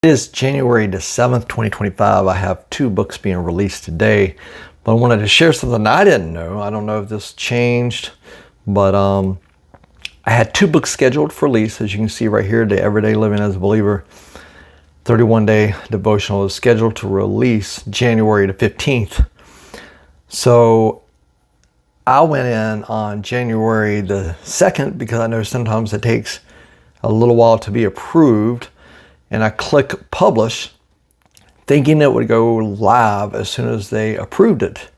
It is January the 7th, 2025. I have two books being released today, but I wanted to share something I didn't know. I don't know if this changed, but I had two books scheduled for release. As you can see right here, the Everyday Living as a Believer 31-day devotional is scheduled to release January the 15th. So I went in on January the 2nd because I know sometimes it takes a little while to be approved. And I click publish, thinking it would go live as soon as they approved it.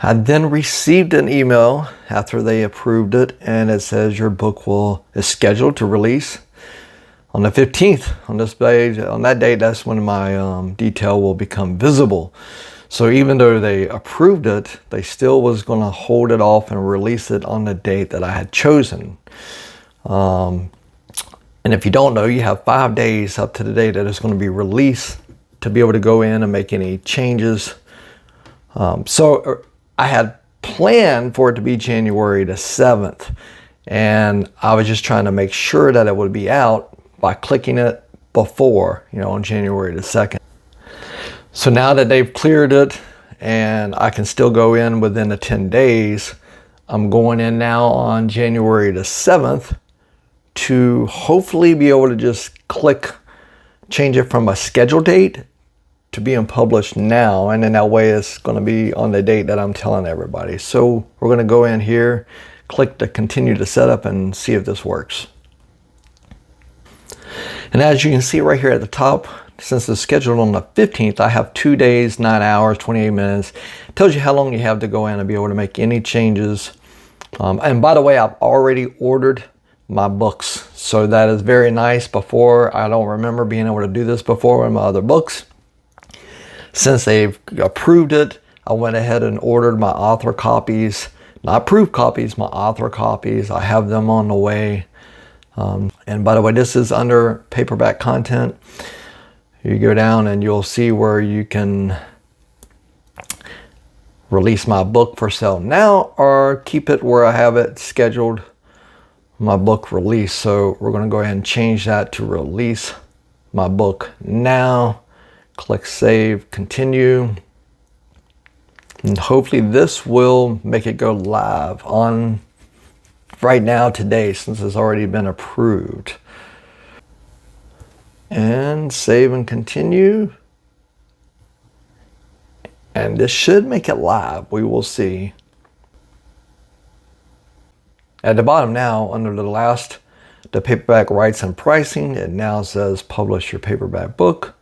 I then received an email after they approved it, and it says your book is scheduled to release on the 15th. On this page, on that date, that's when my detail will become visible. So even though they approved it, they still was going to hold it off and release it on the date that I had chosen. And if you don't know, you have 5 days up to the day that it's going to be released to be able to go in and make any changes. So I had planned for it to be January the 7th. And I was just trying to make sure that it would be out by clicking it before, on January the 2nd. So now that they've cleared it and I can still go in within the 10 days, I'm going in now on January the 7th. To hopefully be able to just change it from a scheduled date to being published now. And then that way it's going to be on the date that I'm telling everybody. So we're going to go in here, click to continue the setup and see if this works. And as you can see right here at the top, since it's scheduled on the 15th, I have 2 days, 9 hours, 28 minutes. It tells you how long you have to go in and be able to make any changes. And by the way, I've already ordered my books, so that is very nice. Before, I don't remember being able to do this before in my other books. Since they've approved it, I went ahead and ordered my author copies, not proof copies, my author copies. I have them on the way. And by the way, this is under paperback content. You go down and you'll see where you can release my book for sale now or keep it where I have it scheduled my book release. So we're going to go ahead and change that to release my book now. Click save, continue, and hopefully this will make it go live on right now today, since it's already been approved. And save and continue, and this should make it live. We will see. At the bottom now, under the paperback rights and pricing, it now says publish your paperback book.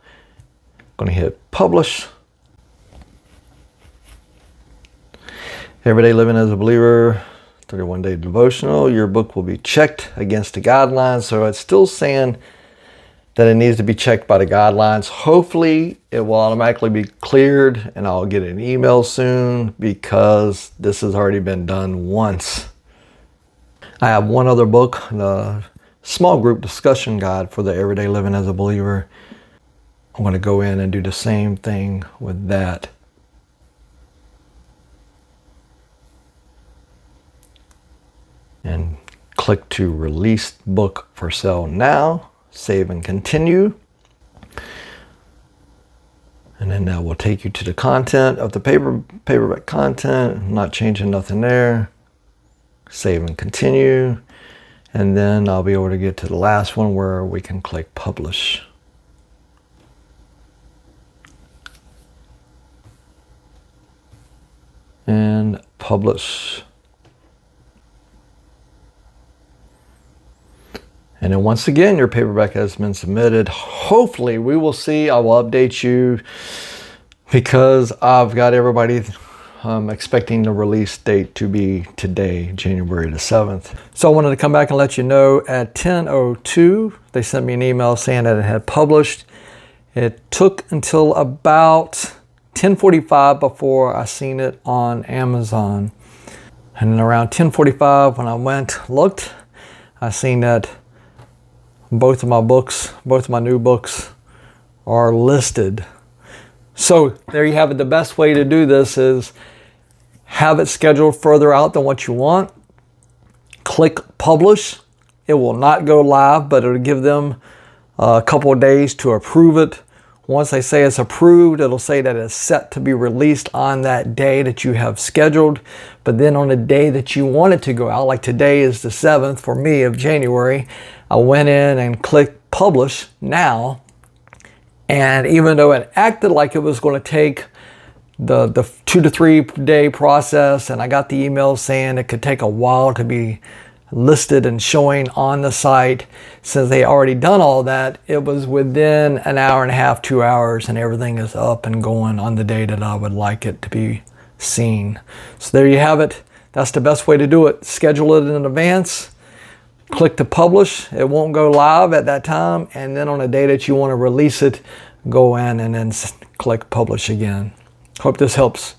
I'm going to hit publish. Everyday Living as a Believer, 31-day devotional. Your book will be checked against the guidelines. So it's still saying that it needs to be checked by the guidelines. Hopefully it will automatically be cleared and I'll get an email soon, because this has already been done once. I have one other book, the small group discussion guide for the Everyday Living as a Believer. I'm going to go in and do the same thing with that. And click to release book for sale now. Save and continue. And then that will take you to the content of the paperback content. I'm not changing nothing there. Save and continue, and then I'll be able to get to the last one where we can click publish. And publish. And then once again, your paperback has been submitted. Hopefully, we will see. I will update you, because I've got everybody expecting the release date to be today, January the 7th. So I wanted to come back and let you know at 10:02, they sent me an email saying that it had published. It took until about 10:45 before I seen it on Amazon. And then around 10:45 when I looked, I seen that both of my new books are listed. So there you have it. The best way to do this is have it scheduled further out than what you want. Click publish. It will not go live, but it'll give them a couple of days to approve it. Once they say it's approved, it'll say that it's set to be released on that day that you have scheduled. But then on the day that you want it to go out, like today is the 7th for me of January, I went in and clicked publish now. And even though it acted like it was going to take the 2 to 3 day process, and I got the email saying it could take a while to be listed and showing on the site, since they already done all that, it was within an hour and a half, 2 hours, and everything is up and going on the day that I would like it to be seen. So there you have it. That's the best way to do it. Schedule it in advance, click to publish. It won't go live at that time, and then on the day that you want to release it, go in and then click publish again. Hope this helps.